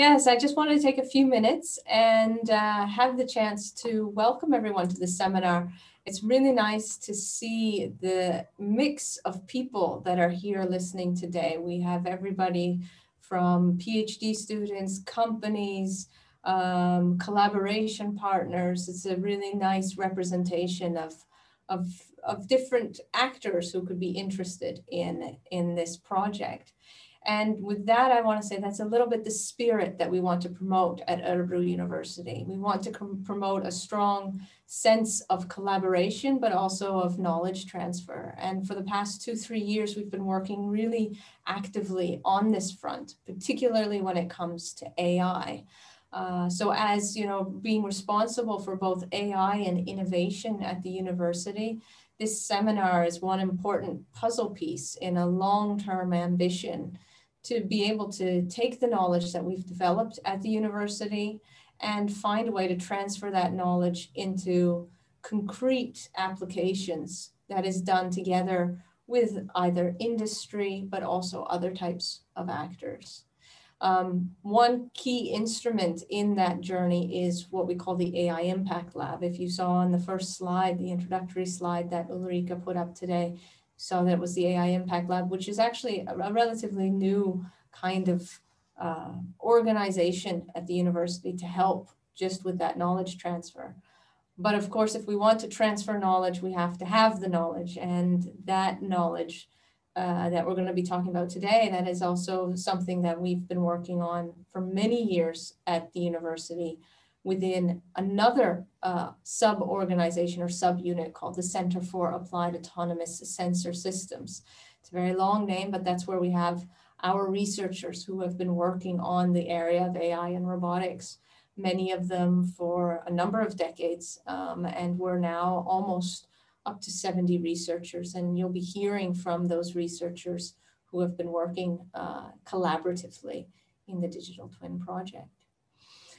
Yes, I just wanted to take a few minutes and have the chance to welcome everyone to the seminar. It's really nice to see the mix of people that are here listening today. We have everybody from PhD students, companies, collaboration partners. It's a really nice representation of different actors who could be interested in this project. And with that, I want to say that's a little bit the spirit that we want to promote at Örebro University. We want to promote a strong sense of collaboration, but also of knowledge transfer. And for the past 2-3 years, we've been working really actively on this front, particularly when it comes to AI. So as you know, being responsible for both AI and innovation at the university, this seminar is one important puzzle piece in a long-term ambition to be able to take the knowledge that we've developed at the university and find a way to transfer that knowledge into concrete applications that is done together with either industry, but also other types of actors. One key instrument in that journey is what we call the AI Impact Lab. If you saw on the first slide, the introductory slide that Ulrika put up today, so that was the AI Impact Lab, which is actually a relatively new kind of organization at the university to help just with that knowledge transfer. But of course, if we want to transfer knowledge, we have to have the knowledge, and that knowledge that we're going to be talking about today, that is also something that we've been working on for many years at the university within another sub-organization or sub-unit called the Center for Applied Autonomous Sensor Systems. It's a very long name, but that's where we have our researchers who have been working on the area of AI and robotics, many of them for a number of decades, and we're now almost up to 70 researchers, and you'll be hearing from those researchers who have been working collaboratively in the Digital Twin project.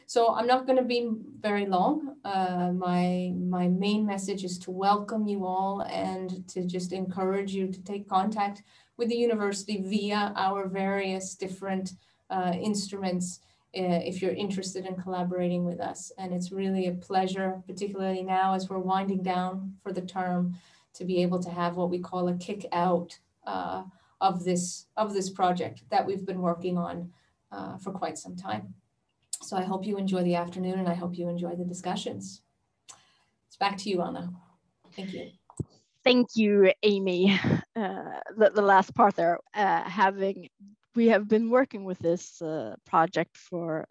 So I'm not going to be very long. My main message is to welcome you all and to just encourage you to take contact with the university via our various different instruments if you're interested in collaborating with us. And it's really a pleasure, particularly now as we're winding down for the term, to be able to have what we call a kick out of this project that we've been working on for quite some time. So I hope you enjoy the afternoon, and I hope you enjoy the discussions. It's back to you, Anna. Thank you. Thank you, Amy. The last part there, we have been working with this project for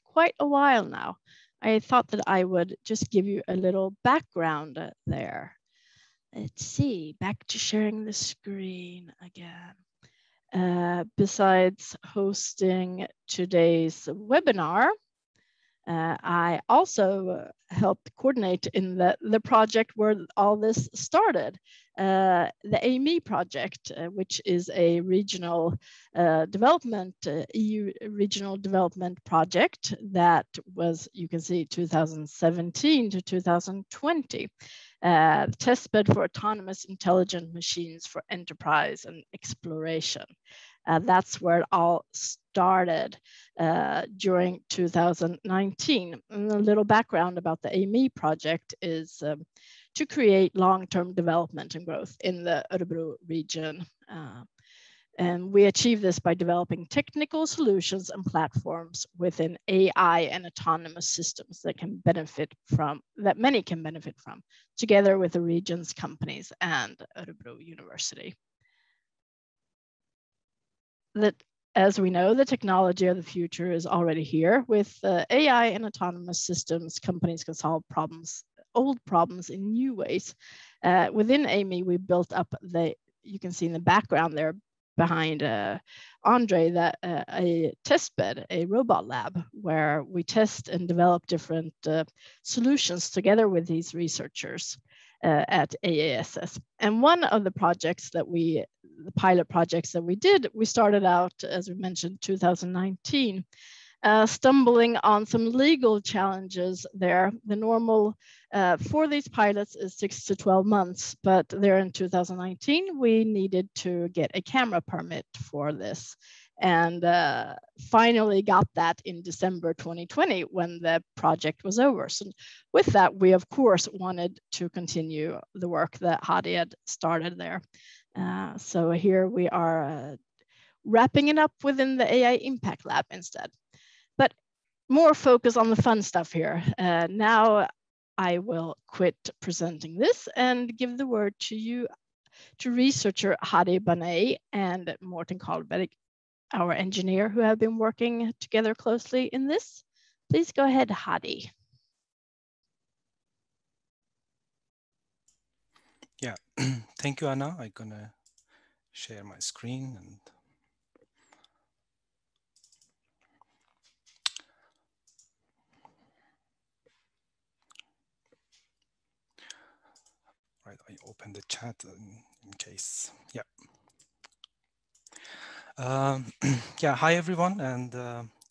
quite a while now. I thought that I would just give you a little background there. Let's see, back to sharing the screen again. Besides hosting today's webinar, I also helped coordinate in the project where all this started, the AME project, which is a regional development, EU regional development project that was, you can see, 2017 to 2020. Testbed for autonomous intelligent machines for enterprise and exploration. That's where it all started during 2019. And a little background about the AME project is to create long-term development and growth in the Örebro region. And we achieve this by developing technical solutions and platforms within AI and autonomous systems that many can benefit from, together with the region's companies and Örebro University. As we know, the technology of the future is already here. With AI and autonomous systems, companies can solve old problems in new ways. Within AME, we built up you can see in the background there behind Andre, that a test bed, a robot lab, where we test and develop different solutions together with these researchers at AASS. And one of the projects the pilot projects that we did, we started out, as we mentioned, 2019, stumbling on some legal challenges there. The normal for these pilots is 6 to 12 months, but there in 2019, we needed to get a camera permit for this. and finally got that in December 2020 when the project was over. So with that, we of course wanted to continue the work that Hadi had started there. So here we are wrapping it up within the AI Impact Lab instead. But more focus on the fun stuff here. Now I will quit presenting this and give the word to you, to researcher Hadi Banay and Morten Colbert, our engineer, who have been working together closely in this. Please go ahead, Hadi. Yeah, thank you, Anna. I'm gonna share my screen and right, I open the chat in case. Yeah. Yeah, hi everyone, and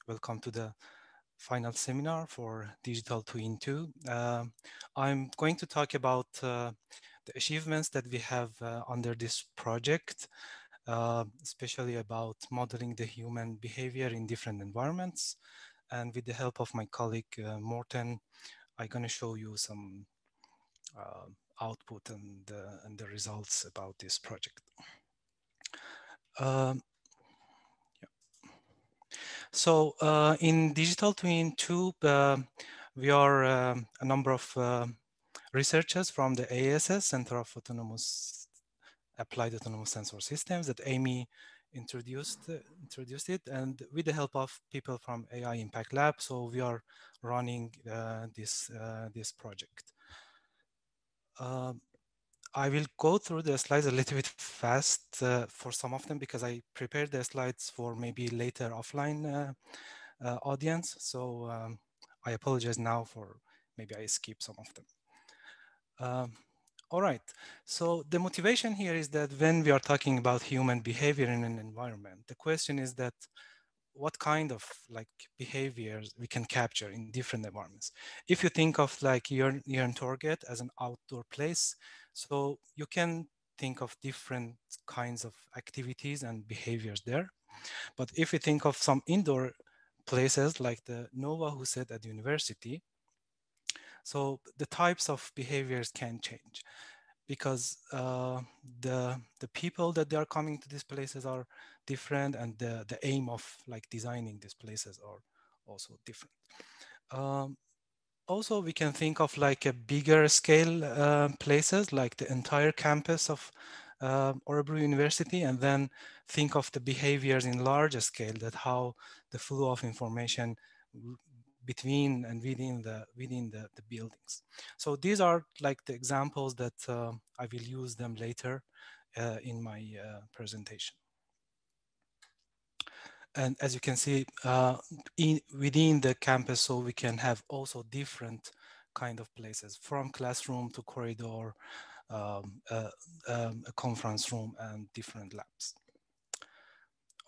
welcome to the final seminar for Digital Twin 2. I'm going to talk about the achievements that we have under this project, especially about modeling the human behavior in different environments. And with the help of my colleague Morten, I'm going to show you some output and the results about this project. So in Digital Twin 2, we are a number of researchers from the ASS, Center of Applied Autonomous Sensor Systems, that Amy introduced it, and with the help of people from AI Impact Lab. So we are running this project. I will go through the slides a little bit fast for some of them because I prepared the slides for maybe later offline audience. So I apologize now for maybe I skip some of them. All right, so the motivation here is that when we are talking about human behavior in an environment, the question is that what kind of like behaviors we can capture in different environments. If you think of like your target as an outdoor place, so you can think of different kinds of activities and behaviors there. But if you think of some indoor places like the Nova Husset at university, so the types of behaviors can change because the people that they are coming to these places are different, and the aim of like designing these places are also different. Also, we can think of like a bigger scale places like the entire campus of Örebro University, and then think of the behaviors in larger scale, that how the flow of information between and within the buildings. So these are like the examples that I will use them later in my presentation. And as you can see, within the campus, so we can have also different kind of places, from classroom to corridor, a conference room, and different labs.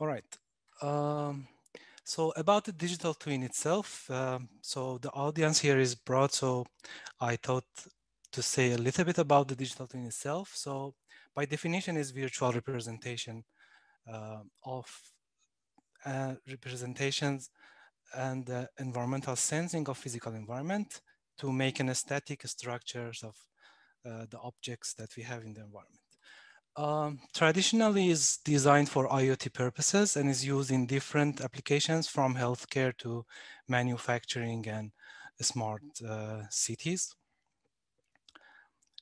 All right. So about the digital twin itself, so the audience here is broad, so I thought to say a little bit about the digital twin itself. So by definition is virtual representation of representations and environmental sensing of physical environment to make an aesthetic structures of the objects that we have in the environment. Traditionally is designed for IoT purposes and is used in different applications from healthcare to manufacturing and smart cities.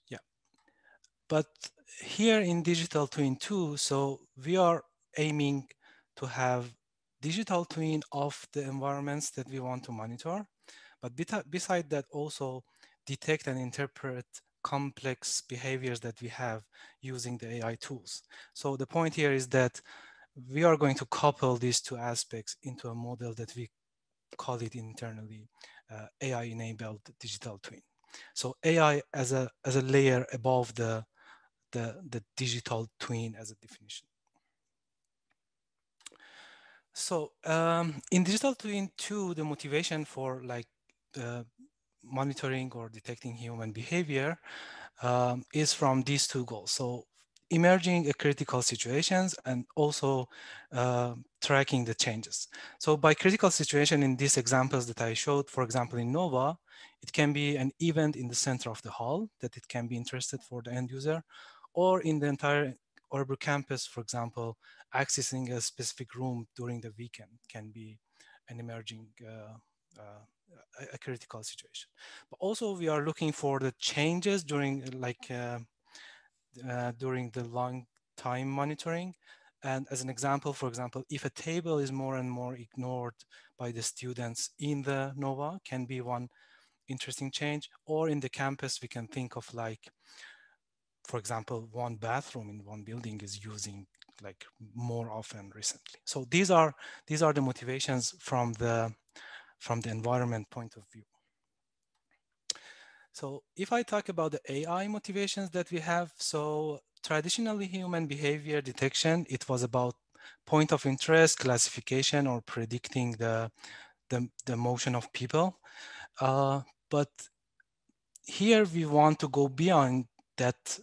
Yeah, but here in Digital Twin 2, so we are aiming to have digital twin of the environments that we want to monitor, but beside that also detect and interpret complex behaviors that we have using the AI tools. So the point here is that we are going to couple these two aspects into a model that we call it internally AI-enabled digital twin. So AI as a layer above the digital twin as a definition. So in Digital Twin 2, the motivation for like monitoring or detecting human behavior is from these two goals. So emerging critical situations and also tracking the changes. So by critical situation in these examples that I showed, for example, in Nova, it can be an event in the center of the hall that it can be interested for the end user, or in the entire Örebro campus, for example, accessing a specific room during the weekend can be an emerging a critical situation. But also we are looking for the changes during during the long time monitoring. And as an example, for example, if a table is more and more ignored by the students in the NOVA, can be one interesting change. Or in the campus, we can think of like, for example, one bathroom in one building is using like more often recently. So these are the motivations from the environment point of view. So if I talk about the AI motivations that we have, so traditionally human behavior detection, it was about point of interest, classification, or predicting the motion of people. But here we want to go beyond that,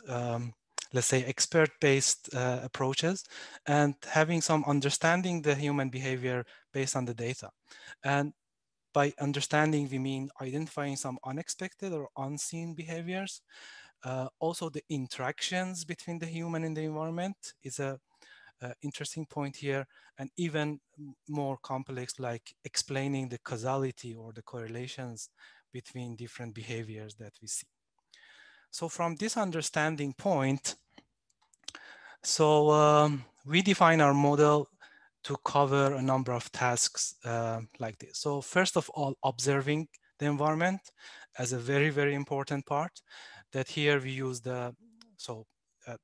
let's say, expert-based approaches and having some understanding the human behavior based on the data. And by understanding, we mean identifying some unexpected or unseen behaviors. Also, the interactions between the human and the environment is a interesting point here, and even more complex, like explaining the causality or the correlations between different behaviors that we see. So from this understanding point, so we define our model to cover a number of tasks like this. So first of all, observing the environment as a very, very important part. That here we use the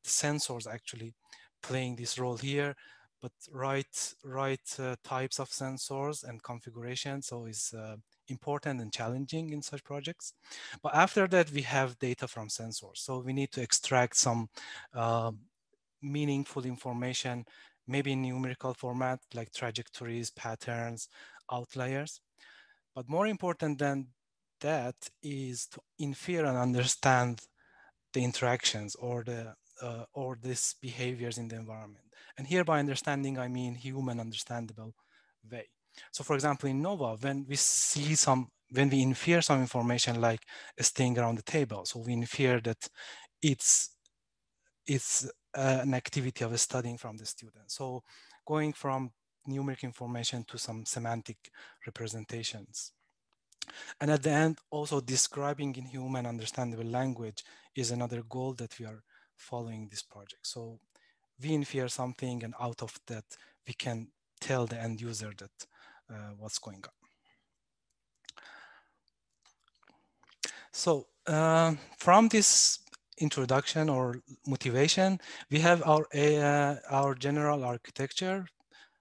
sensors actually playing this role here, but right types of sensors and configuration. So is important and challenging in such projects. But after that, we have data from sensors. So we need to extract some meaningful information, maybe in numerical format, like trajectories, patterns, outliers. But more important than that is to infer and understand the interactions or these behaviors in the environment. And here by understanding, I mean human understandable way. So for example, in NOVA, when we infer some information like staying around the table, so we infer that it's an activity of studying from the student. So going from numeric information to some semantic representations. And at the end, also describing in human understandable language is another goal that we are following this project. So we infer something, and out of that, we can tell the end user that what's going on. So from this introduction or motivation, we have our general architecture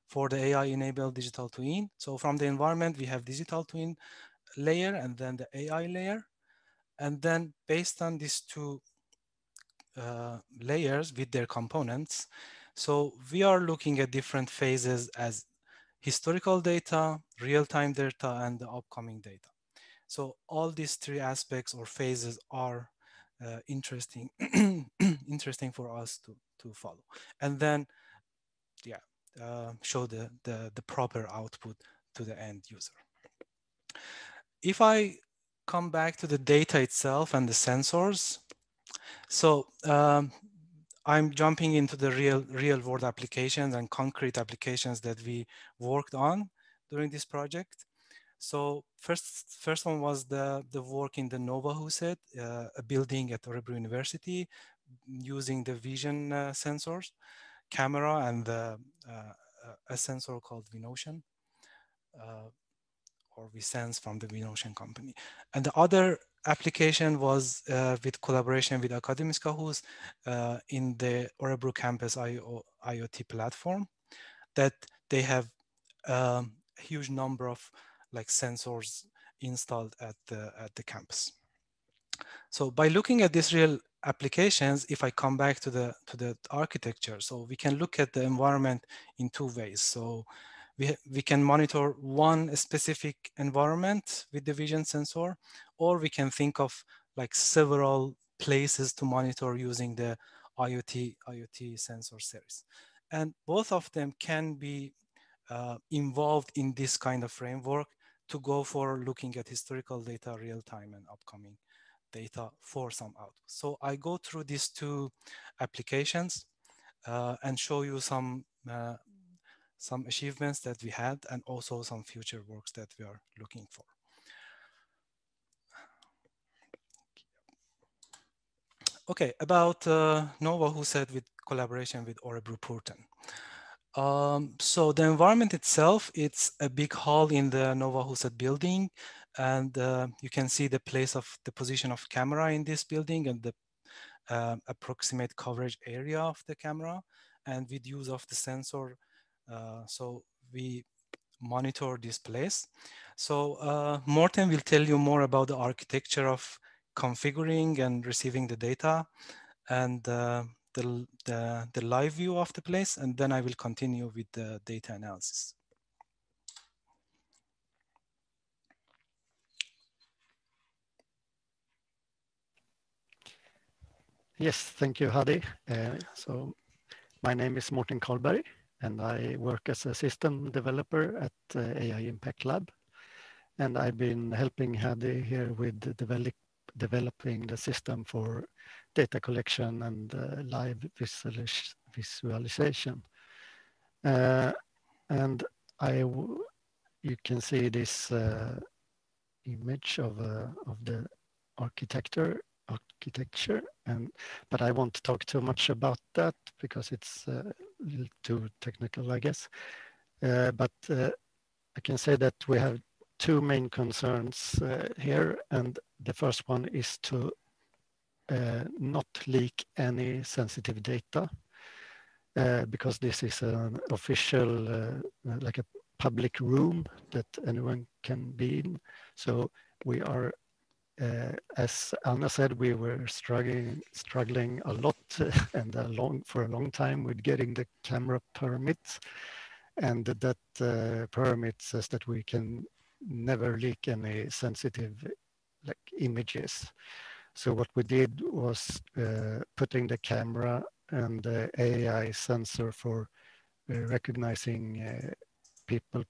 for the AI-enabled digital twin. So from the environment, we have digital twin layer and then the AI layer. And then based on these two layers with their components, so we are looking at different phases as historical data, real-time data, and the upcoming data. So all these three aspects or phases are interesting for us to follow. And then, show the proper output to the end user. If I come back to the data itself and the sensors, so I'm jumping into the real world applications and concrete applications that we worked on during this project. So first one was the work in the Nova Huset, a building at Örebro University, using the vision sensors, camera, and a sensor called Vinocean, or VSense from the Vinocean company. And the other application was with collaboration with Akademiska Hus in the Örebro campus IoT platform, that they have a huge number of like sensors installed at the campus. So by looking at these real applications, if I come back to the architecture, so we can look at the environment in two ways. So we can monitor one specific environment with the vision sensor, or we can think of like several places to monitor using the IoT sensor series. And both of them can be involved in this kind of framework to go for looking at historical data, real time and upcoming data for some outputs. So I go through these two applications and show you some achievements that we had and also some future works that we are looking for. Okay, about Nova, who said with collaboration with Örebro University. So the environment itself, it's a big hall in the Nova Huset building, and you can see the place of the position of camera in this building and the approximate coverage area of the camera, and with use of the sensor. So we monitor this place. So Morten will tell you more about the architecture of configuring and receiving the data and the live view of the place, and then I will continue with the data analysis. Yes, thank you, Hadi. So my name is Morten Colbert, and I work as a system developer at AI Impact Lab. And I've been helping Hadi here with developing the system for data collection and live visualization. And you can see this image of the architecture, but I won't talk too much about that because it's a little too technical, I guess. But I can say that we have two main concerns here, and the first one is to not leak any sensitive data because this is an official, like a public room that anyone can be in. So we are, as Anna said, we were struggling a lot and for a long time with getting the camera permits, and that permit says that we can never leak any sensitive images. So what we did was putting the camera and the AI sensor for recognizing people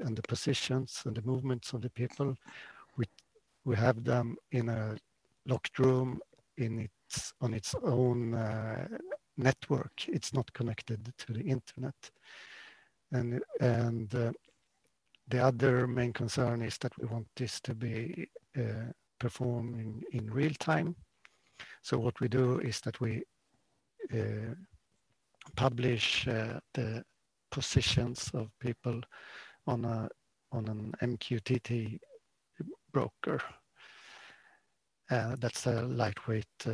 and the positions and the movements of the people. We have them in a locked room on its own network. It's not connected to the internet. And the other main concern is that we want this to be performing in real time. So what we do is that we publish the positions of people on an MQTT broker. That's a lightweight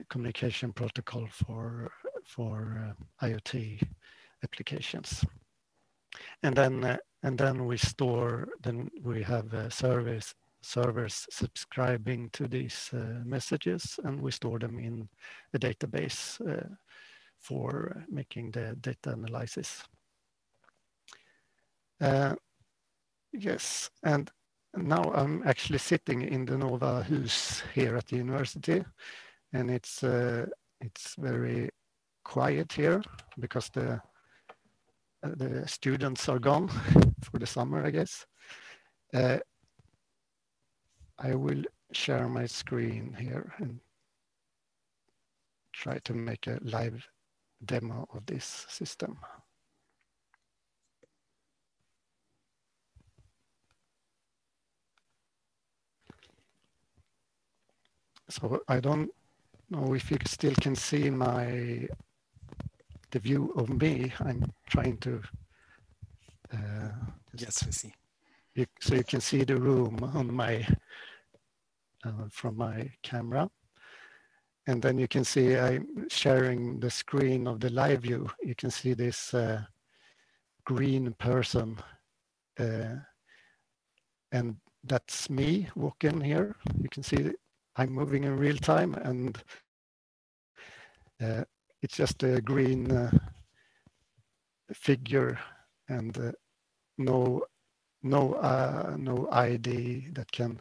communication protocol for IoT applications. And then we have servers subscribing to these messages, and we store them in a database for making the data analysis. Yes, and now I'm actually sitting in the Nova Hus here at the university, and it's very quiet here because the students are gone for the summer, I guess. I will share my screen here and try to make a live demo of this system. So I don't know if you still can see the view of me. I'm trying to. Yes, we see. So you can see the room on my from my camera, and then you can see I'm sharing the screen of the live view. You can see this green person, and that's me walking here. You can see I'm moving in real time, and it's just a green figure and no ID that can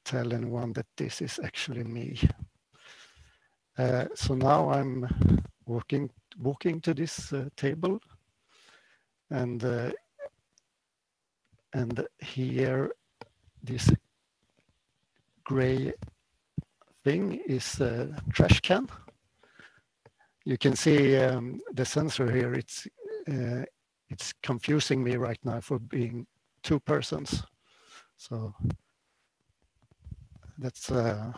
tell anyone that this is actually me. So now I'm walking to this table, and here this gray thing is a trash can. You can see the sensor here. It's confusing me right now for being two persons. So that's an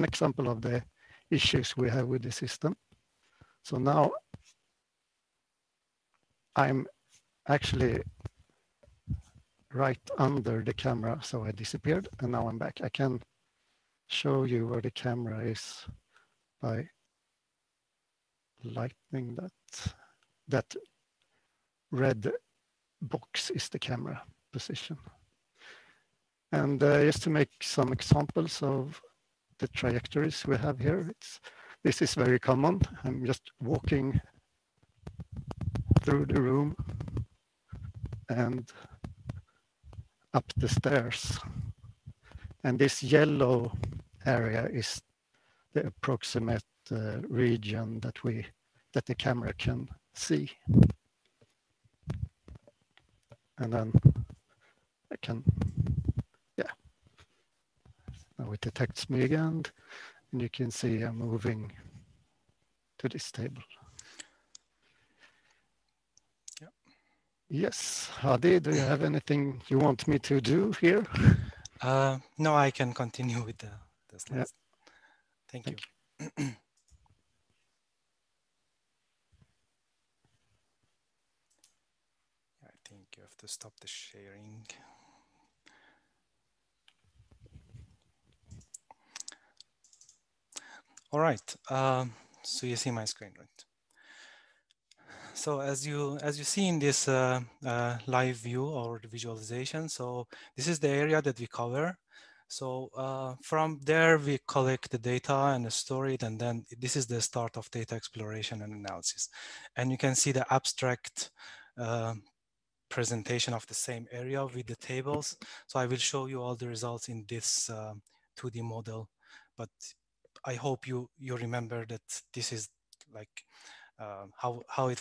example of the issues we have with the system. So now I'm actually right under the camera, so I disappeared, and now I'm back. I can show you where the camera is by lighting that. That red box is the camera position. And just to make some examples of the trajectories we have here, this is very common. I'm just walking through the room and up the stairs. And this yellow area is the approximate region that the camera can see. And then I can, yeah. Now it detects me again, and you can see I'm moving to this table. Yeah. Yes, Hadi, do you have anything you want me to do here? No, I can continue with the slides. Yeah. Thank you. I think you have to stop the sharing. All right, so you see my screen, right? So as you see in this live view or the visualization, so this is the area that we cover. So from there we collect the data and store it, and then this is the start of data exploration and analysis. And you can see the abstract presentation of the same area with the tables. So I will show you all the results in this 2D model, but I hope you remember that this is like how it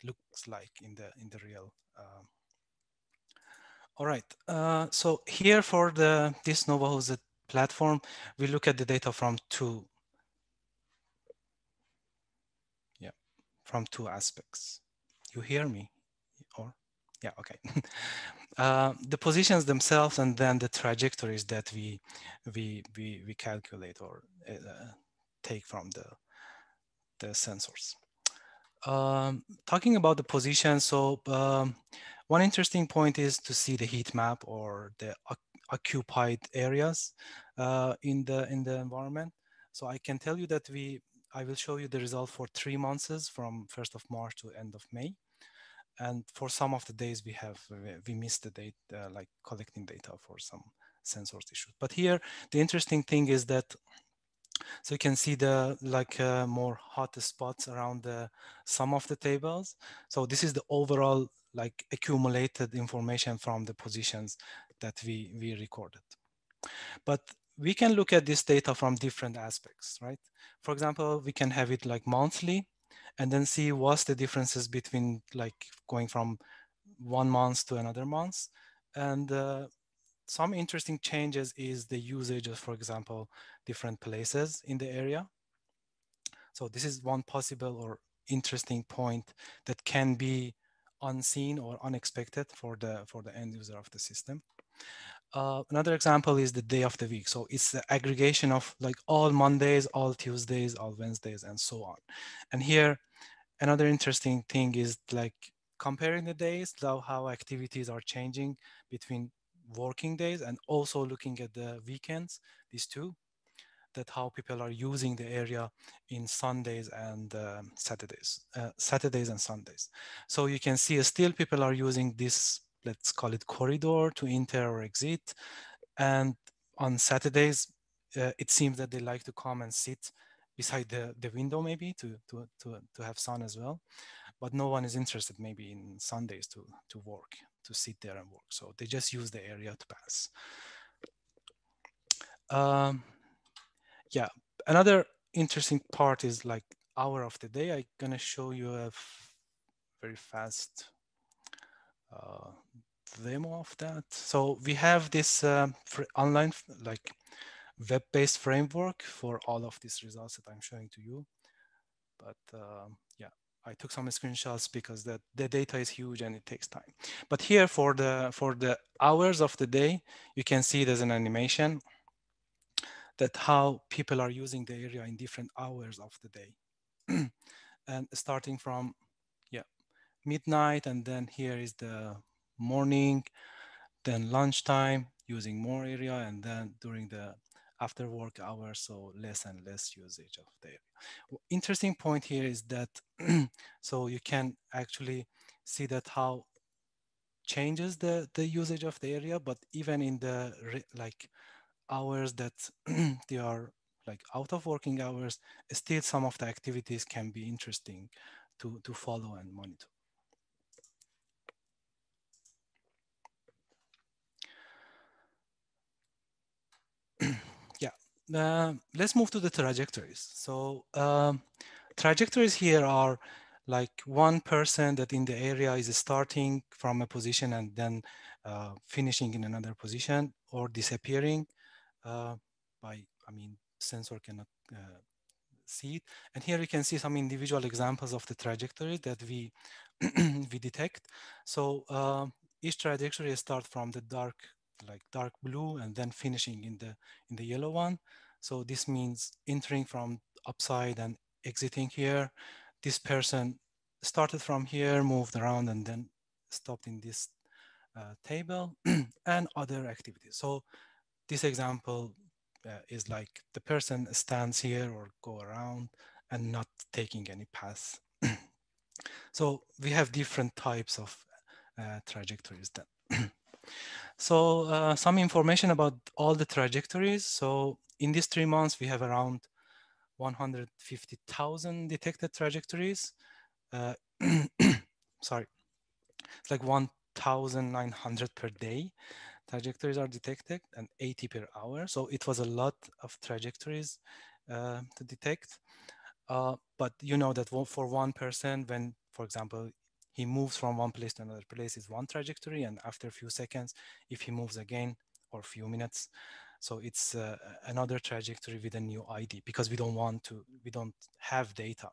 looks like in the real. All right. So here for this Nova hosted platform, we look at the data from two aspects. You hear me? Or yeah, okay. The positions themselves, and then the trajectories that we calculate or take from the sensors. Talking about the position, so one interesting point is to see the heat map or the occupied areas in the environment. So I can tell you that I will show you the result for 3 months from 1st of March to end of May. And for some of the days we missed the date, like collecting data for some sensors issues. But here, the interesting thing is that, so you can see the more hot spots around some of the tables. So this is the overall like accumulated information from the positions that we recorded. But we can look at this data from different aspects, right? For example, we can have it like monthly, and then see what's the differences between like going from 1 month to another month. And some interesting changes is the usage of, for example, different places in the area. So this is one possible or interesting point that can be unseen or unexpected for the end user of the system. Another example is the day of the week. So it's the aggregation of like all Mondays, all Tuesdays, all Wednesdays, and so on. And here, another interesting thing is like comparing the days, how activities are changing between working days, and also looking at the weekends, these two, that how people are using the area in Sundays and Saturdays and Sundays. So you can see still people are using this, let's call it corridor, to enter or exit. And on Saturdays, it seems that they like to come and sit beside the window, maybe to have sun as well. But no one is interested maybe in Sundays to work, to sit there and work. So they just use the area to pass. Yeah, Another interesting part is like hour of the day. I'm gonna show you a very fast demo of that. So we have this online, like web-based framework for all of these results that I'm showing to you. But yeah, I took some screenshots because the data is huge and it takes time. But here for the hours of the day, you can see there's an animation that how people are using the area in different hours of the day. And starting from, yeah, midnight, and then here is the morning, then lunchtime, using more area, and then during the after work hours, so less and less usage of the area. Interesting point here is that, so you can actually see that how changes the usage of the area, but even in the like hours that they are like out of working hours, still some of the activities can be interesting to follow and monitor. Yeah, let's move to the trajectories. So trajectories here are like one person that in the area is starting from a position and then finishing in another position or disappearing by, I mean, sensor cannot see it. And here we can see some individual examples of the trajectories that we we detect. So each trajectory starts from the dark, like dark blue, and then finishing in the yellow one. So this means entering from upside and exiting here. This person started from here, moved around, and then stopped in this table and other activities. So this example is like the person stands here or go around and not taking any path. So we have different types of trajectories then. So some information about all the trajectories. So in these 3 months, we have around 150,000 detected trajectories. Sorry, it's like 1,900 per day. Trajectories are detected and 80 per hour. So it was a lot of trajectories to detect. But you know that for one person, when, for example, he moves from one place to another place is one trajectory. And after a few seconds, if he moves again or a few minutes, so it's another trajectory with a new ID because we don't have data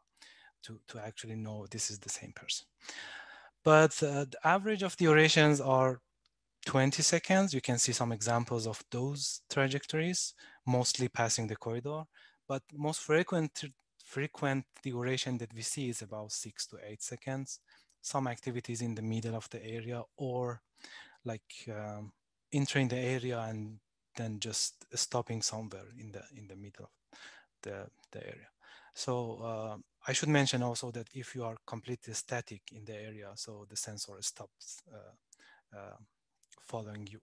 to actually know this is the same person. But the average of durations are 20 seconds. You can see some examples of those trajectories, mostly passing the corridor, but most frequent duration that we see is about 6 to 8 seconds. Some activities in the middle of the area or like entering the area and then just stopping somewhere in the middle of the area. So I should mention also that if you are completely static in the area, so the sensor stops following you.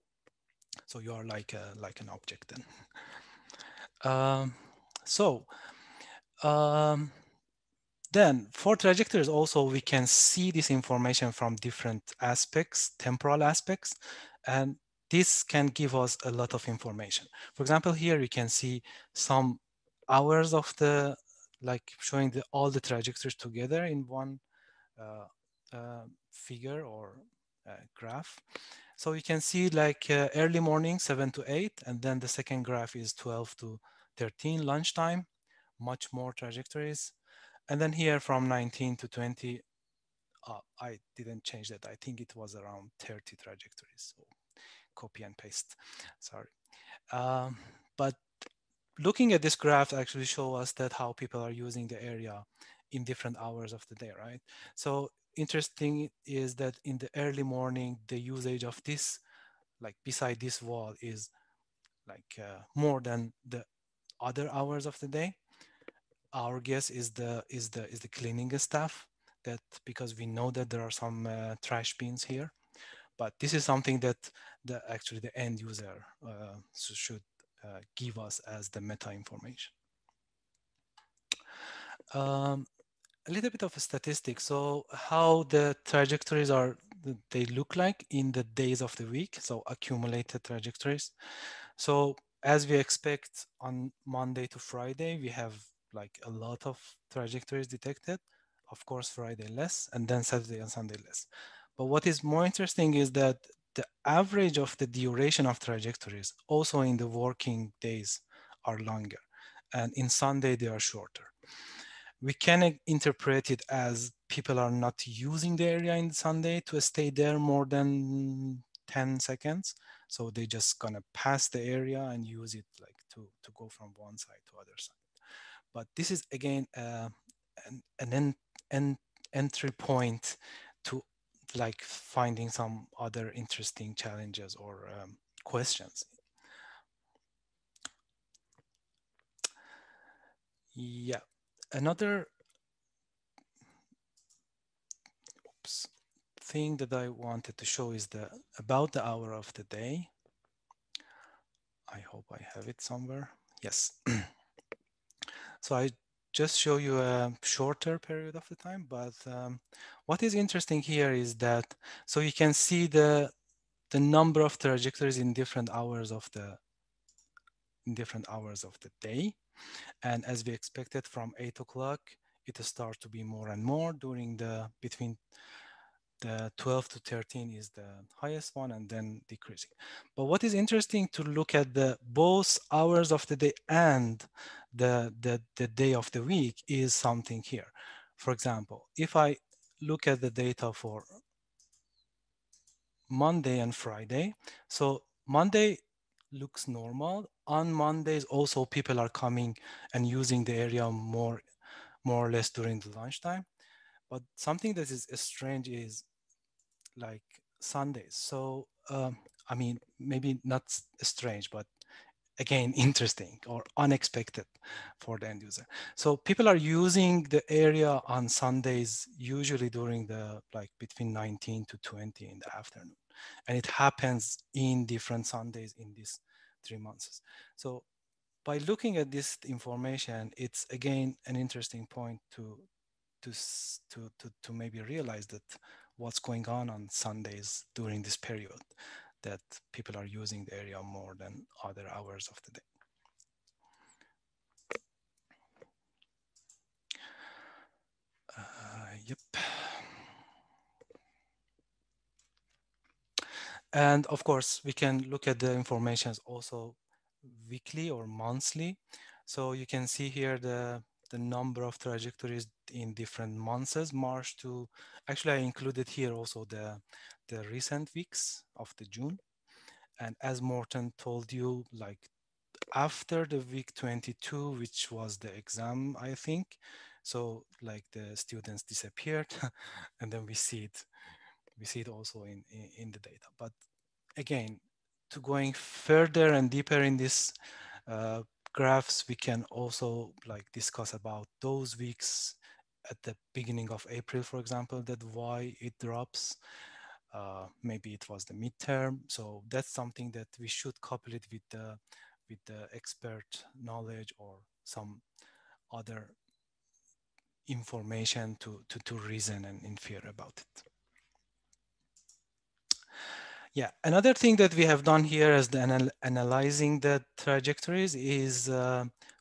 So you are like an object then. So then for trajectories also, we can see this information from different aspects, temporal aspects, and this can give us a lot of information. For example, here we can see some hours of the, like showing all the trajectories together in one figure or graph. So you can see like early morning, 7 to 8, and then the second graph is 12 to 13, lunchtime, much more trajectories. And then here from 19 to 20, I didn't change that. I think it was around 30 trajectories. So copy and paste, sorry. But looking at this graph actually show us that how people are using the area in different hours of the day, right? So interesting is that in the early morning, the usage of this, like beside this wall, is like more than the other hours of the day. Our guess is the cleaning staff, that because we know that there are some trash bins here, but this is something that actually the end user should give us as the meta information. A little bit of a statistic. So how the trajectories they look like in the days of the week. So accumulated trajectories. So as we expect on Monday to Friday, we have like a lot of trajectories detected. Of course, Friday less, and then Saturday and Sunday less. But what is more interesting is that the average of the duration of trajectories also in the working days are longer, and in Sunday they are shorter. We can interpret it as people are not using the area in Sunday to stay there more than 10 seconds. So they just gonna pass the area and use it like to go from one side to other side. But this is again an entry point to like finding some other interesting challenges or questions. Yeah, another thing that I wanted to show is about the hour of the day. I hope I have it somewhere. Yes. So I just show you a shorter period of the time, but what is interesting here is that, so you can see the number of trajectories in different hours of the day. And as we expected from 8 o'clock, it starts to be more and more during between the 12 to 13 is the highest one and then decreasing. But what is interesting to look at both hours of the day and the day of the week is something here. For example, if I look at the data for Monday and Friday, so Monday looks normal. On Mondays also people are coming and using the area more or less during the lunchtime. But something that is strange is like Sundays. So, I mean, maybe not strange, but again, interesting or unexpected for the end user. So people are using the area on Sundays, usually during like between 19 to 20 in the afternoon. And it happens in different Sundays in these 3 months. So by looking at this information, it's again an interesting point to maybe realize that what's going on Sundays during this period, that people are using the area more than other hours of the day. Yep. And of course, we can look at the information also weekly or monthly. So you can see here the number of trajectories in different months, March to, actually I included here also the recent weeks of the June. And as Morten told you, like after the week 22, which was the exam, I think, so like the students disappeared and then we see it also in the data. But again, to going further and deeper in this graphs, we can also like discuss about those weeks at the beginning of April, for example, that why it drops. Maybe it was the midterm. So that's something that we should couple it with the expert knowledge or some other information to reason and infer about it. Yeah, another thing that we have done here as analyzing the trajectories is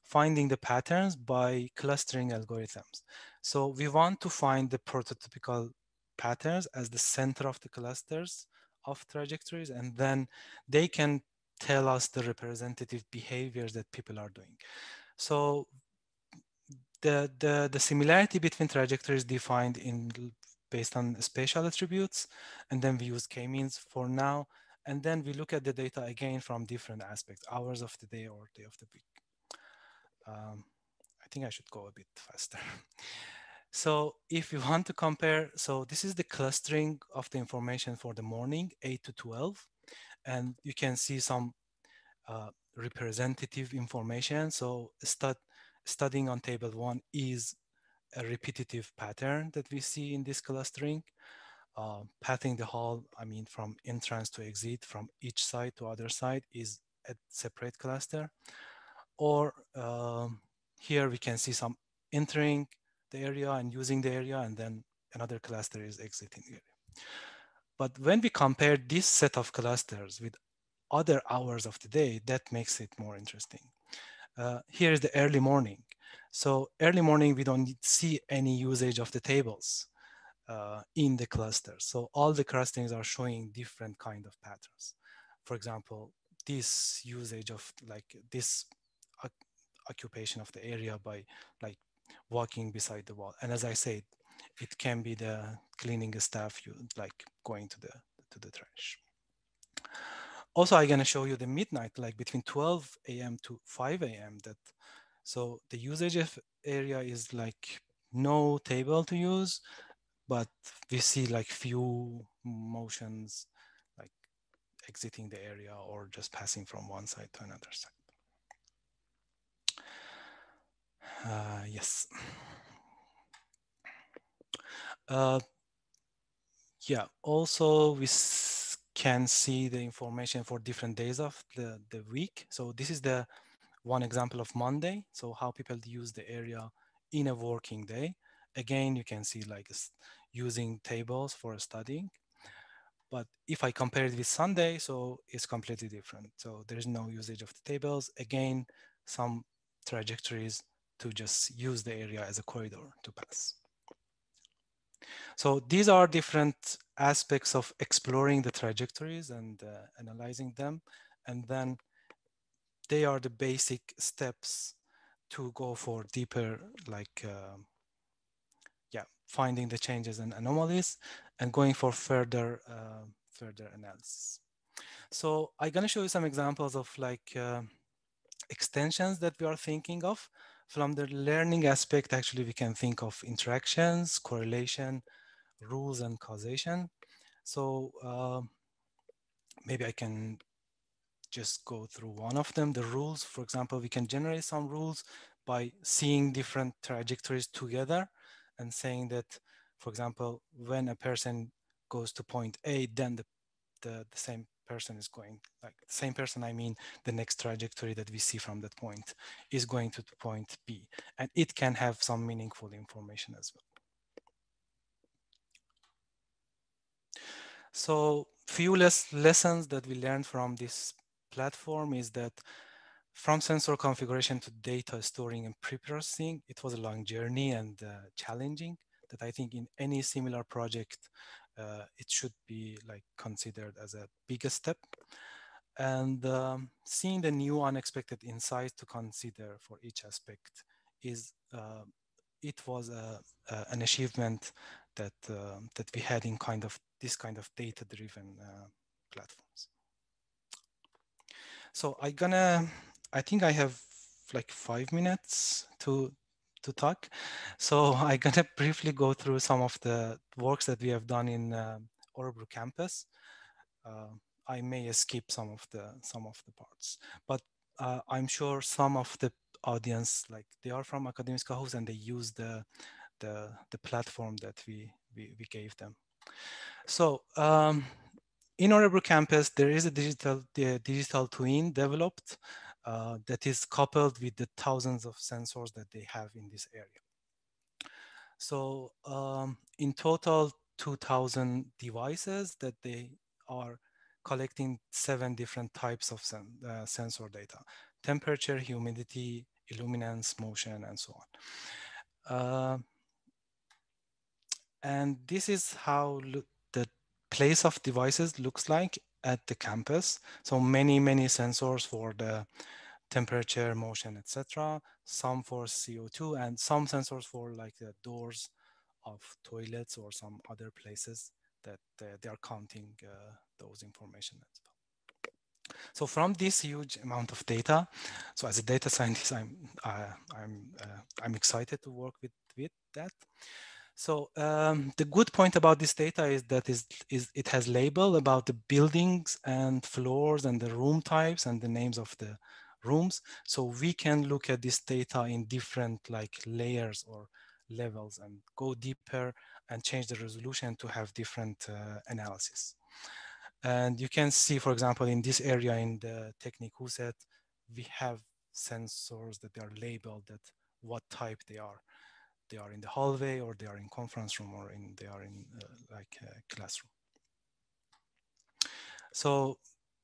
finding the patterns by clustering algorithms. So we want to find the prototypical patterns as the center of the clusters of trajectories, and then they can tell us the representative behaviors that people are doing. So the similarity between trajectories defined based on spatial attributes, and then we use k-means for now, and then we look at the data again from different aspects, hours of the day or day of the week. I think I should go a bit faster. So if you want to compare, so this is the clustering of the information for the morning, 8 to 12, and you can see some representative information. So studying on table 1 is a repetitive pattern that we see in this clustering. Pathing the hall, I mean, from entrance to exit, from each side to other side is a separate cluster. Or here we can see some entering the area and using the area, and then another cluster is exiting the area. But when we compare this set of clusters with other hours of the day, that makes it more interesting. Here is the early morning. So early morning, we don't see any usage of the tables in the cluster. So all the clusters are showing different kind of patterns. For example, this usage of like this occupation of the area by like walking beside the wall. And as I said, it can be the cleaning staff you like going to the trash. Also, I'm gonna show you the midnight, like between 12 a.m. to 5 a.m. That so the usage of area is like no table to use, but we see like few motions, like exiting the area or just passing from one side to another side. Yes. Yeah, also we can see the information for different days of the week. So this is the one example of Monday. So how people use the area in a working day. Again, you can see like using tables for studying. But if I compare it with Sunday, so it's completely different. So there's no usage of the tables. Again, some trajectories to just use the area as a corridor to pass. So these are different aspects of exploring the trajectories and analyzing them. And then they are the basic steps to go for deeper, like, finding the changes and anomalies and going for further analysis. So I'm gonna show you some examples of like extensions that we are thinking of. From the learning aspect, actually, we can think of interactions, correlation, rules, and causation. So maybe I can just go through one of them. The rules, for example, we can generate some rules by seeing different trajectories together and saying that, for example, when a person goes to point A, then the same person is going, like the same person, I mean, the next trajectory that we see from that point is going to point B. And it can have some meaningful information as well. So few lessons that we learned from this platform is that from sensor configuration to data storing and pre-processing, it was a long journey and challenging that I think in any similar project, it should be like considered as a biggest step. And seeing the new unexpected insights to consider for each aspect is, it was an achievement that that we had in this kind of data-driven platforms. So I think I have like 5 minutes to talk. So I'm gonna briefly go through some of the works that we have done in Örebro campus. I may skip some of the parts, but I'm sure some of the audience, like they are from Akademiska Hus and they use the platform that we gave them. So in Örebro campus, there is a digital twin developed that is coupled with the thousands of sensors that they have in this area. So in total, 2,000 devices that they are collecting 7 different types of sensor data: temperature, humidity, illuminance, motion, and so on. And this is how the place of devices looks like at the campus. So many sensors for the temperature, motion, etc. Some for CO2 and some sensors for like the doors of toilets or some other places that they are counting those information as well. So from this huge amount of data, so as a data scientist, I'm excited to work with that. So the good point about this data is that it has label about the buildings and floors and the room types and the names of the rooms. So we can look at this data in different like layers or levels and go deeper and change the resolution to have different analysis. And you can see, for example, in this area in the Technique set, we have sensors that are labeled that what type they are. They are in the hallway, or they are in conference room, or they are in like a classroom. So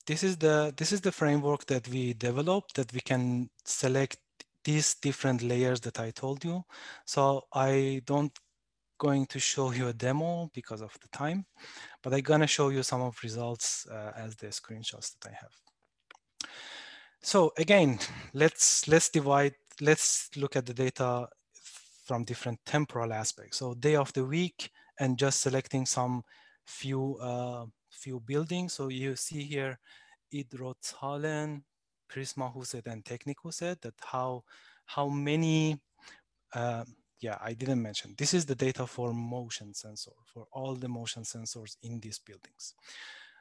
this is the framework that we developed, that we can select these different layers that I told you. So I don't going to show you a demo because of the time, but I'm gonna show you some of results as the screenshots that I have. So again, let's look at the data from different temporal aspects. So day of the week, and just selecting some few buildings. So you see here Idrottshallen, Prismahuset, and Teknikhuset, that how many yeah, I didn't mention. This is the data for motion sensor, for all the motion sensors in these buildings.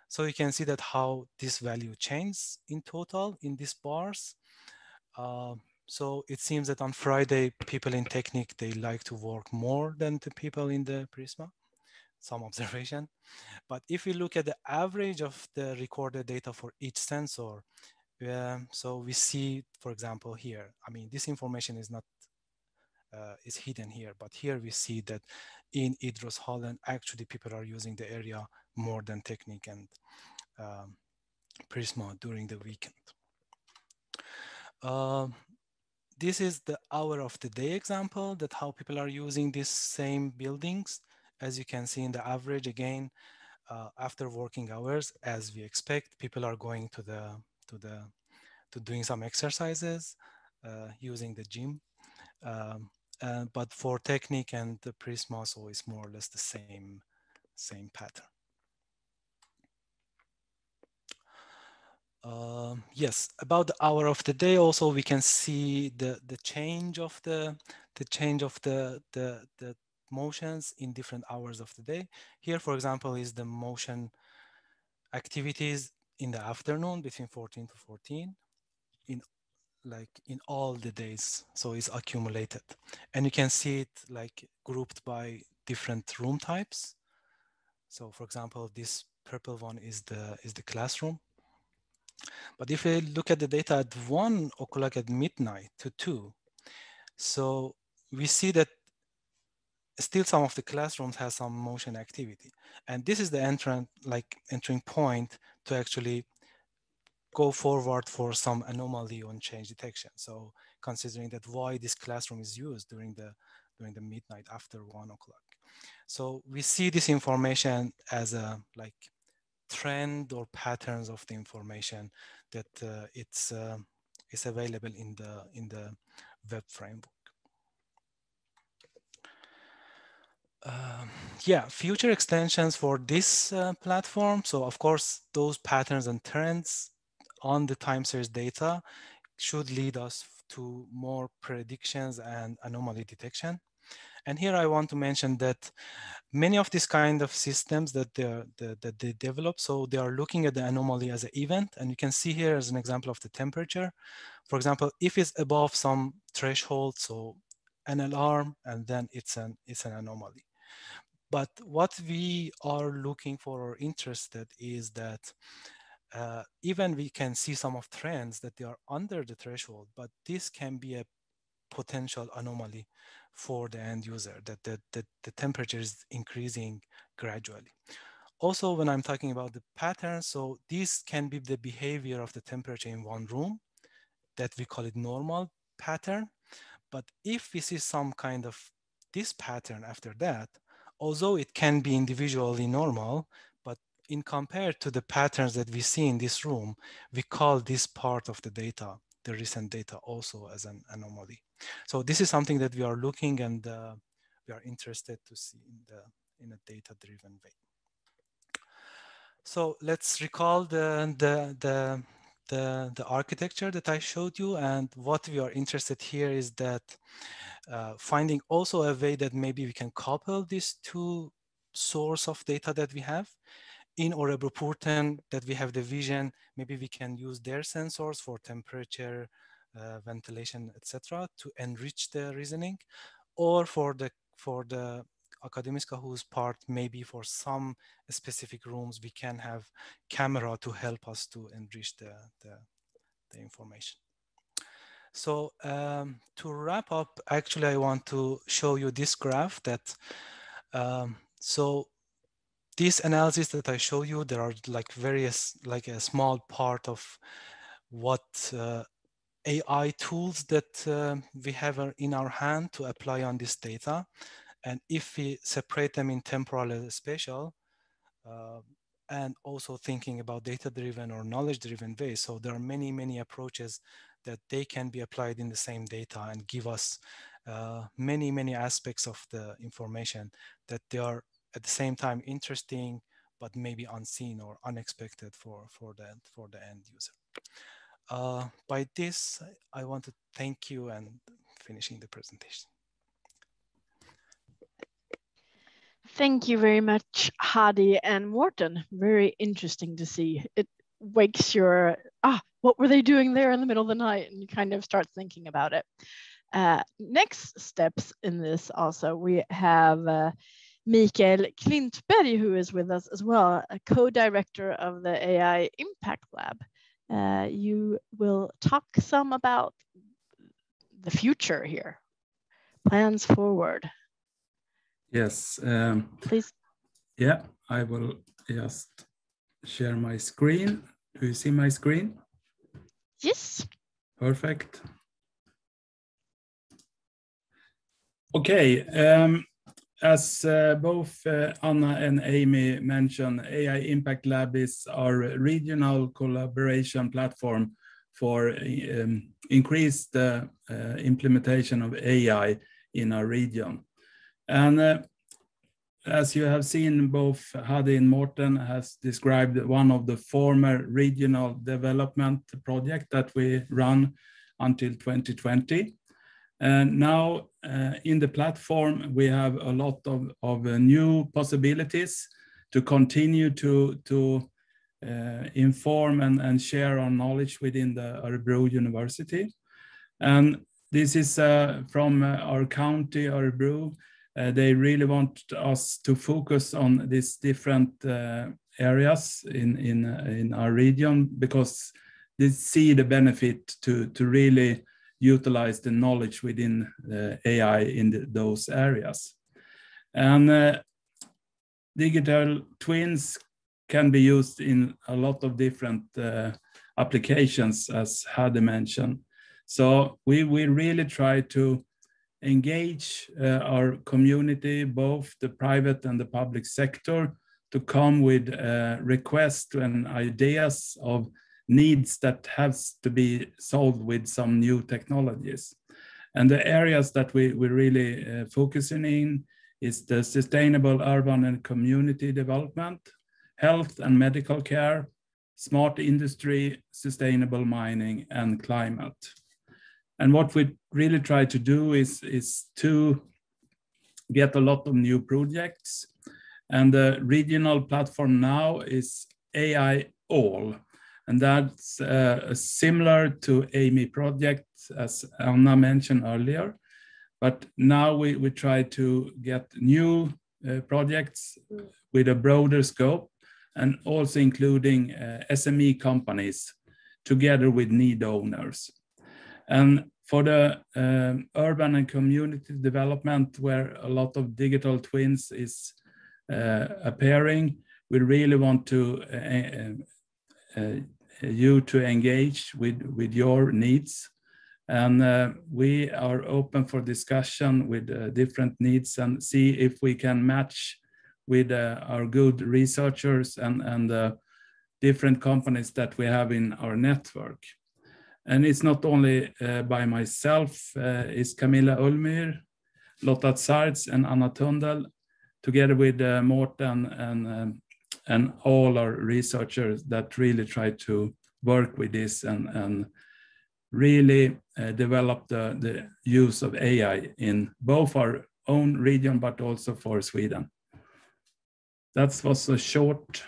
So you can see that how this value changes in total in these bars. So it seems that on Friday, people in Technic, they like to work more than the people in the Prisma, some observation. But if we look at the average of the recorded data for each sensor, so we see, for example, here, I mean, this information is not is hidden here, but here we see that in Idrottshallen, actually people are using the area more than Technic and Prisma during the weekend. This is the hour of the day example, that how people are using these same buildings. As you can see in the average, again, after working hours, as we expect, people are going to doing some exercises, using the gym. But for Technic and the Prisma, so it's more or less the same pattern. Yes, about the hour of the day, also we can see the change of the motions in different hours of the day. Here, for example, is the motion activities in the afternoon between 14 to 14 in all the days, so it's accumulated, and you can see it like grouped by different room types. So for example, this purple one is the classroom. But if we look at the data at 1 o'clock at midnight to 2, so we see that still some of the classrooms has some motion activity, and this is the entering point to actually go forward for some anomaly on change detection. So considering that why this classroom is used during the midnight after 1 o'clock. So we see this information as a trend or patterns of the information that it's available in the web framework. Yeah, future extensions for this platform. So of course, those patterns and trends on the time series data should lead us to more predictions and anomaly detection. And here I want to mention that many of these kind of systems that they develop, so they are looking at the anomaly as an event. And you can see here as an example of the temperature. For example, if it's above some threshold, so an alarm, and then it's an anomaly. But what we are looking for or interested is that even we can see some of trends that they are under the threshold, but this can be a potential anomaly for the end user, that the temperature is increasing gradually. Also, when I'm talking about the patterns, so this can be the behavior of the temperature in one room, that we call it normal pattern. But if we see some kind of this pattern after that, although it can be individually normal, but in compared to the patterns that we see in this room, we call this part of the data, the recent data, also as an anomaly. So this is something that we are looking and we are interested to see in a data-driven way. So let's recall the architecture that I showed you, and what we are interested here is that finding also a way that maybe we can couple these two source of data that we have. In Örebro, that we have the vision, maybe we can use their sensors for temperature, ventilation, etc., to enrich the reasoning, or for the Akademiska whose part, maybe for some specific rooms, we can have camera to help us to enrich the information. So to wrap up, actually, I want to show you this graph that, so this analysis that I show you, there are like various, like a small part of what AI tools that we have in our hand to apply on this data. And if we separate them in temporal and spatial, and also thinking about data-driven or knowledge-driven ways. So there are many, many approaches that they can be applied in the same data and give us many, many aspects of the information that they are at the same time interesting, but maybe unseen or unexpected for the end user. By this, I want to thank you and finishing the presentation. Thank you very much, Hadi and Morten. Very interesting to see. It wakes your, what were they doing there in the middle of the night? And you kind of start thinking about it. Next steps in this also, we have Mikael Klintberg, who is with us as well, a co-director of the AI Impact Lab. You will talk some about the future here, plans forward. Yes. Please. Yeah, I will just share my screen. Do you see my screen? Yes. Perfect. Okay. As both Anna and Amy mentioned, AI Impact Lab is our regional collaboration platform for increased implementation of AI in our region. And as you have seen, both Hadi and Morten has described one of the former regional development project that we run until 2020. And now in the platform, we have a lot of new possibilities to continue to inform and share our knowledge within the Örebro University. And this is from our county, Örebro. They really want us to focus on these different areas in our region because they see the benefit to really utilize the knowledge within AI in those areas. And digital twins can be used in a lot of different applications, as Hadi mentioned. So we really try to engage our community, both the private and the public sector, to come with requests and ideas of needs that has to be solved with some new technologies. And the areas that we're really focusing in is the sustainable urban and community development, health and medical care, smart industry, sustainable mining, and climate. And what we really try to do is to get a lot of new projects. And the regional platform now is AI All. And that's similar to Amy project, as Anna mentioned earlier. But now we try to get new projects with a broader scope and also including SME companies together with need owners. And for the urban and community development, where a lot of digital twins is appearing, we really want to you to engage with your needs. And we are open for discussion with different needs and see if we can match with our good researchers and different companies that we have in our network. And it's not only by myself, it's Camilla Ulmyr, Lotta Zards, and Anna Tundel, together with Morten and all our researchers that really try to work with this and really develop the use of AI in both our own region, but also for Sweden. That was a short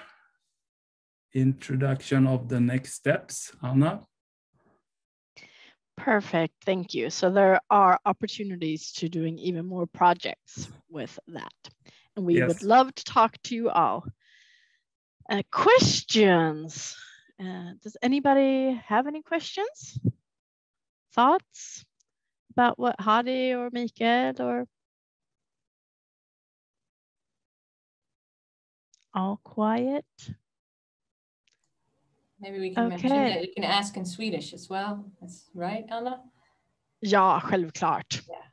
introduction of the next steps. Anna? Perfect, thank you. So there are opportunities to doing even more projects with that. And we would love to talk to you all. Questions? Does anybody have any questions? Thoughts about what Hadi or Mikael or? All quiet. Maybe we can mention that you can ask in Swedish as well. That's right, Anna? Ja, självklart. Yeah.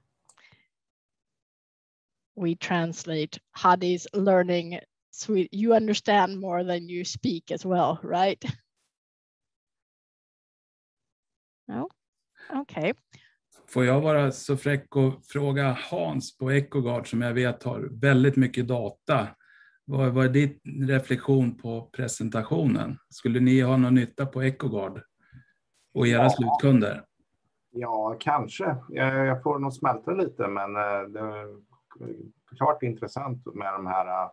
We translate Hadi's learning Swedish. You understand more than you speak as well, right? No? Okay. Får jag vara så fräck och fråga Hans på EcoGuard, som jag vet har väldigt mycket data. Vad är din reflektion på presentationen? Skulle ni ha någon nytta på EcoGuard och era slutkunder? Ja, kanske. Jag får nog smälta lite, men det är klart intressant med de här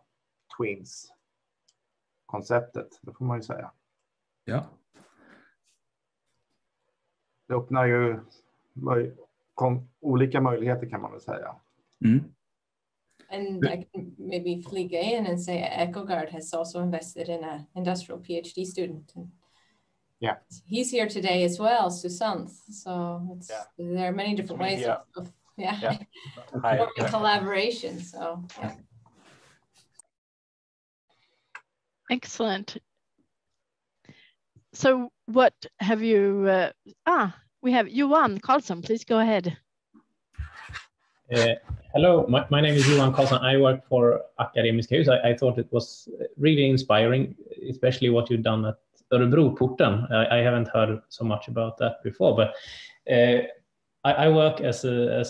twins-konceptet. Det får man ju säga. Ja. Det öppnar ju olika möjligheter, kan man väl säga. Mm. And I can maybe flika in and say EcoGuard has also invested in an industrial PhD student. Yeah. He's here today as well, Susanth. So there are many different ways of collaboration. So yeah. Excellent. So what have you, we have Johan Karlsson, please go ahead. Hello, my name is Johan Karlsson. I work for Akademiska Hus. I thought it was really inspiring, especially what you've done at Örebro-porten. I haven't heard so much about that before, but I work as a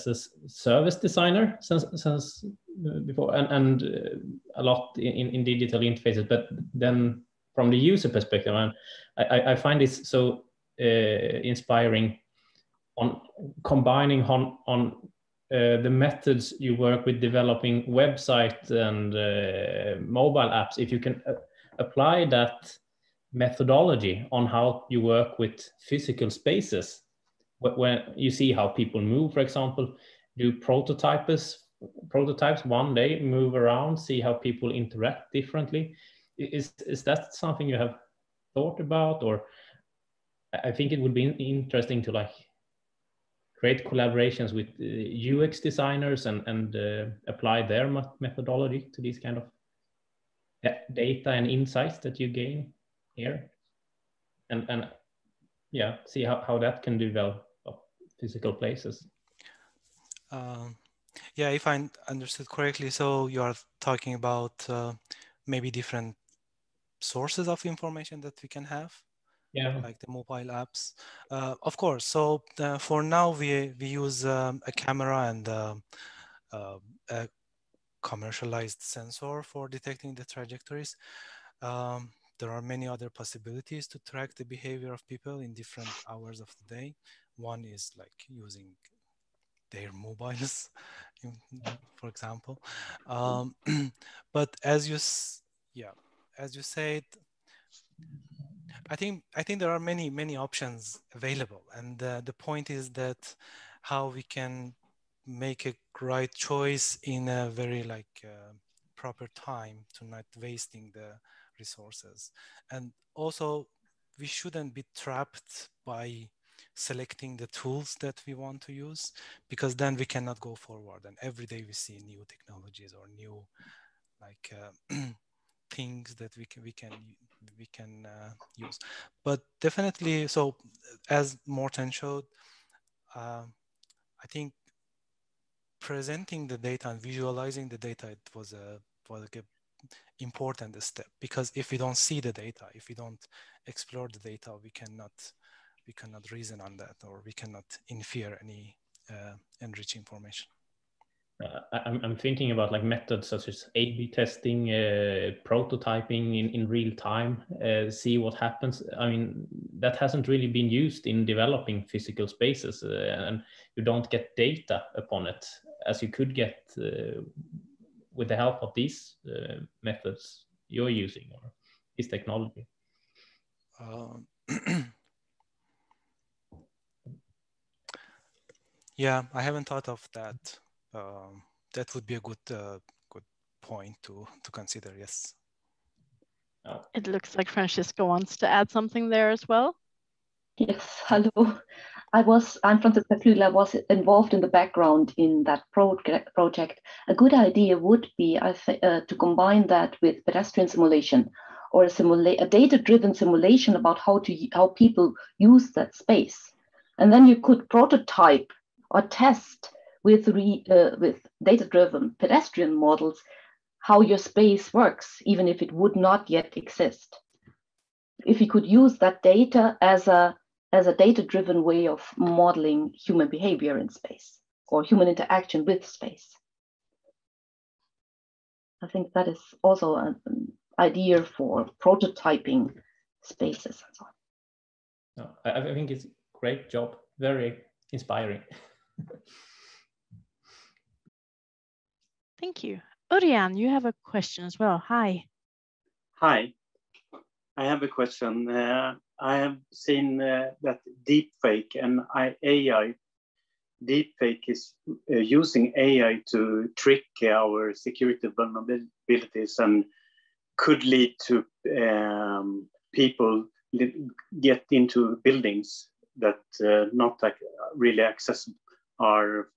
service designer since before, and a lot in digital interfaces, but then from the user perspective, and I find it so inspiring on combining on the methods you work with developing websites and mobile apps. If you can apply that methodology on how you work with physical spaces, when you see how people move, for example, do prototypes one day, move around, see how people interact differently. Is that something you have thought about? Or I think it would be interesting to like create collaborations with UX designers and apply their methodology to these kind of data and insights that you gain here, and yeah, see how that can develop physical places. Yeah, if I understood correctly, so you are talking about maybe different sources of information that we can have, like the mobile apps. Of course, so for now we use a camera and a commercialized sensor for detecting the trajectories. There are many other possibilities to track the behavior of people in different hours of the day. One is like using their mobiles, for example. But as you said, I think there are many options available, and the point is that how we can make a right choice in a very proper time to not wasting the resources. And also we shouldn't be trapped by selecting the tools that we want to use, because then we cannot go forward, and every day we see new technologies or new things that we can use. But definitely, so as Morten showed, I think presenting the data and visualizing the data, it was a important step, because if we don't see the data, if we don't explore the data, we cannot reason on that, or we cannot infer any enrich information. I'm thinking about like methods such as A/B testing, prototyping in real time, see what happens. I mean, that hasn't really been used in developing physical spaces, and you don't get data upon it as you could get with the help of these methods you're using, or this technology. Yeah, I haven't thought of that. That would be a good point to consider. Yes. It looks like Francisco wants to add something there as well. Yes, hello. I'm from the field. I was involved in the background in that project. A good idea would be, to combine that with pedestrian simulation, or a data-driven simulation about how people use that space, and then you could prototype or test with data-driven pedestrian models how your space works, even if it would not yet exist. If you could use that data as a data-driven way of modeling human behavior in space or human interaction with space. I think that is also an idea for prototyping spaces and so on. No, I think it's a great job, very inspiring. Thank you. Örjan, you have a question as well. Hi. Hi. I have a question. I have seen that deepfake and AI, deepfake is using AI to trick our security vulnerabilities and could lead to people get into buildings that not really accessible or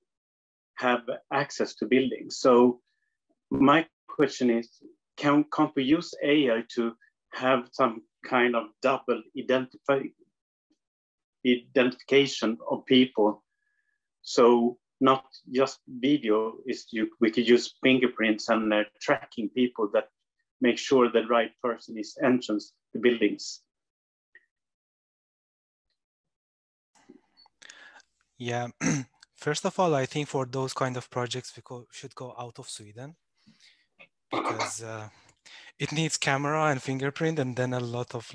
have access to buildings. So my question is, can't we use AI to have some kind of double identification of people? So not just video, we could use fingerprints and tracking people that make sure the right person is entrance to buildings. Yeah, first of all, I think for those kind of projects, we should go out of Sweden, because it needs camera and fingerprint, and then a lot of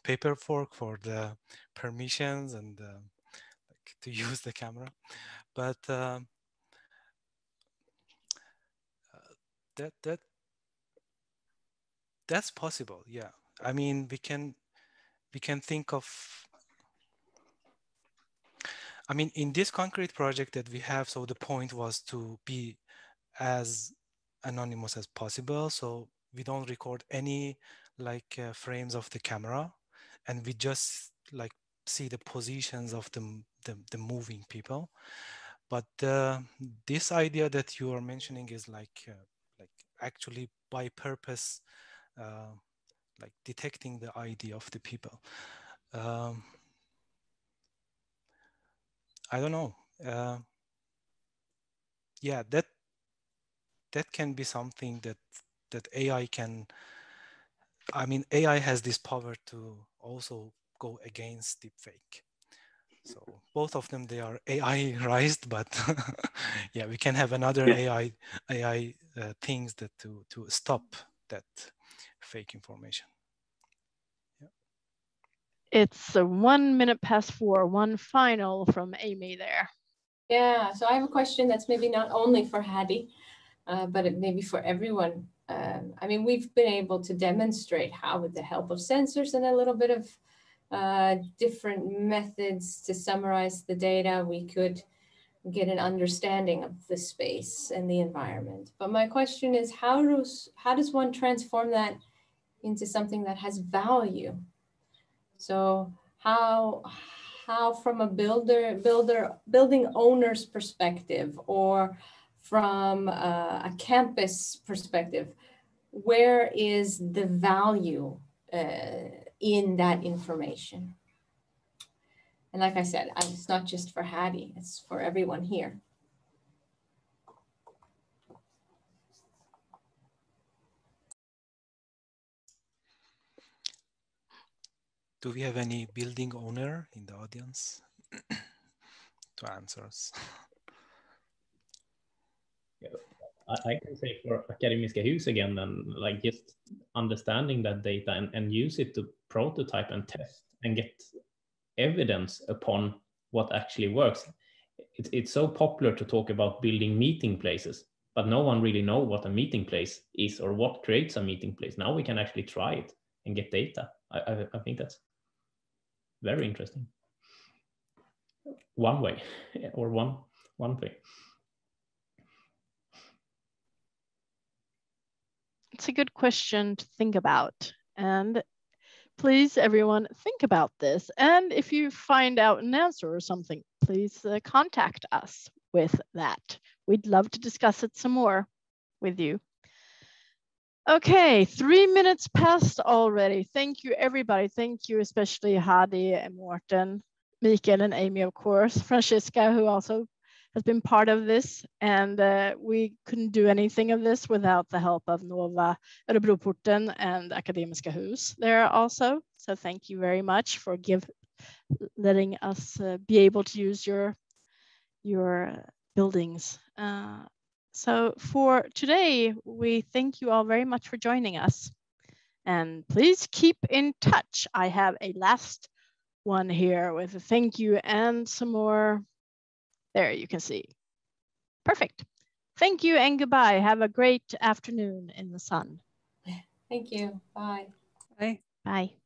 paperwork for the permissions and to use the camera. But that's possible. Yeah, I mean, we can think of. I mean, in this concrete project that we have, so the point was to be as anonymous as possible. So we don't record any frames of the camera, and we just see the positions of the moving people. But this idea that you are mentioning is actually by purpose, detecting the ID of the people. I don't know. Yeah, that can be something that AI can. I mean, AI has this power to also go against deepfake. So both of them, they are AI-ized, but yeah, we can have another AI things that to stop that fake information. Yeah. It's 1 minute past 4. One final from Amy there. Yeah, so I have a question that's maybe not only for Hadi, but it may be for everyone. I mean, we've been able to demonstrate how, with the help of sensors and a little bit of different methods to summarize the data, we could get an understanding of the space and the environment. But my question is, how does one transform that into something that has value? So how from a building owner's perspective, or from a campus perspective, where is the value in that information? And like I said, it's not just for Hadi, it's for everyone here. Do we have any building owner in the audience to answer us? I can say for Akademiska Hus again, then, just understanding that data and use it to prototype and test and get evidence upon what actually works. It's so popular to talk about building meeting places, but no one really knows what a meeting place is or what creates a meeting place. Now we can actually try it and get data. I think that's very interesting. One way, or one thing. It's a good question to think about. And please, everyone, think about this. And if you find out an answer or something, please contact us with that. We'd love to discuss it some more with you. Okay, 3 minutes passed already. Thank you, everybody. Thank you, especially Hadi and Morten, Mikael and Amy, of course, Francesca, who also has been part of this. And we couldn't do anything of this without the help of Nova, Örebro and Akademiska Hus there also. So thank you very much for letting us be able to use your buildings. So for today, we thank you all very much for joining us. And please keep in touch. I have a last one here with a thank you and some more. There you can see. Perfect. Thank you and goodbye. Have a great afternoon in the sun. Thank you. Bye. Bye. Bye.